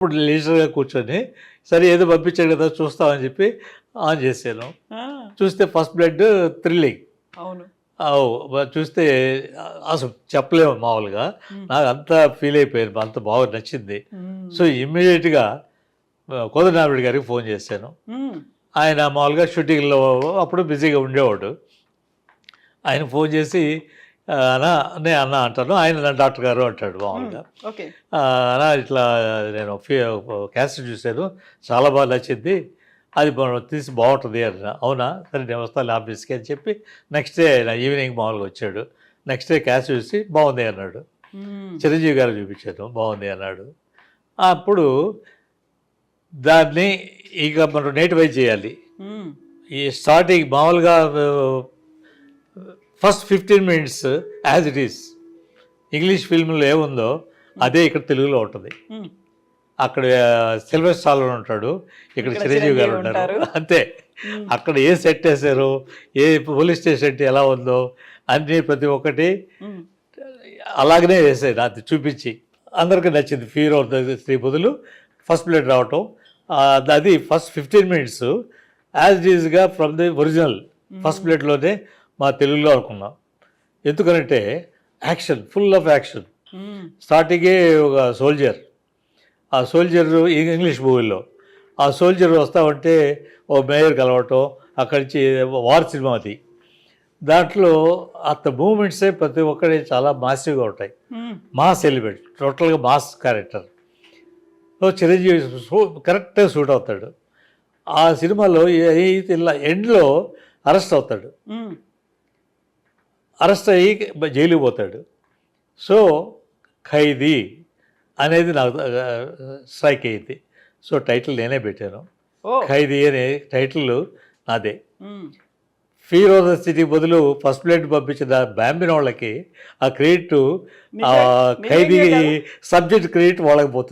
ఇప్పుడు లీజర్గా కూర్చొని సరే ఏదో పంపించాడు కదా చూస్తామని చెప్పి ఆన్ చేశాను. చూస్తే ఫస్ట్ బ్లడ్ థ్రిల్లింగ్. అవును. చూస్తే అసలు చెప్పలేము మామూలుగా. నాకు అంతా ఫీల్ అయిపోయాను, అంత బాగా నచ్చింది. సో ఇమ్మీడియట్గా కోదండరామిరెడ్డి గారికి ఫోన్ చేశాను. ఆయన మామూలుగా షూటింగ్లో అప్పుడు బిజీగా ఉండేవాడు. ఆయన ఫోన్ చేసి అన్న అంటాను, ఆయన డాక్టర్ గారు అంటాడు మామూలుగా. అన్నా ఇట్లా నేను క్యాసెట్ చూశాను, చాలా బాగా నచ్చింది, అది తీసి బాగుంటుంది అన్న. అవునా, సరే నేను వస్తాను ఆఫీస్కి అని చెప్పి నెక్స్ట్ డే ఈవినింగ్ మామూలుగా వచ్చాడు. నెక్స్ట్ డే క్యాసెట్ చూసి బాగుంది అన్నాడు. చిరంజీవి గారు చూపించాను, బాగుంది అన్నాడు. అప్పుడు దాన్ని ఇక మనం నేటివైజ్ చేయాలి. ఈ స్టార్టింగ్ మామూలుగా first 15 minutes as it is English ఫిల్మ్లో ఏముందో అదే ఇక్కడ తెలుగులో ఉంటుంది. అక్కడ సిల్వర్ స్టాలోన్ ఉంటాడు, ఇక్కడ చిరంజీవి గారు ఉంటారు, అంతే. అక్కడ ఏ సెట్ వేసారు, ఏ పోలీస్ స్టేషన్ ఎలా ఉందో అన్నీ ప్రతి ఒక్కటి అలాగనే వేసారు. అది చూపించి అందరికీ నచ్చింది. ఫీర్ ఆఫ్ ద స్త్రీ బదులు ఫస్ట్ బ్లడ్ రావటం, అది ఫస్ట్ 15 minutes యాజ్ ఇట్ ఈజ్గా ఫ్రమ్ ది ఒరిజినల్ ఫస్ట్ బ్లడ్లోనే మా తెలుగులో అనుకున్నాం. ఎందుకనంటే యాక్షన్, ఫుల్ ఆఫ్ యాక్షన్. స్టార్టింగే ఒక సోల్జర్, ఆ సోల్జర్ ఇంగ్లీష్ మూవీలో ఆ సోల్జర్ వస్తామంటే ఓ మేయర్ కలవటం, అక్కడి నుంచి వార్ సినిమా అది. దాంట్లో అంత మూమెంట్సే ప్రతి ఒక్కరి చాలా మాసివ్గా ఉంటాయి. మాస్ ఎలిమెంట్, టోటల్గా మాస్ క్యారెక్టర్. సో చిరంజీవి కరెక్ట్గా సూట్ అవుతాడు. ఆ సినిమాలో ఇలా ఎండ్లో అరెస్ట్ అవుతాడు, అరెస్ట్ అయ్యి జైలుకి పోతాడు. సో ఖైదీ అనేది నాకు స్ట్రైక్ అయ్యింది. సో టైటిల్ నేనే పెట్టాను, ఖైదీ అనే టైటిల్ నాదే. ఫీర్ ఆఫ్ ద సిటీ బదులు ఫస్ట్ బ్లడ్ పంపించిన బ్యాంబిన వాళ్ళకి ఆ క్రెడిట్, ఖైదీ సబ్జెక్ట్ క్రెడిట్ వాళ్ళకి పోతుంది.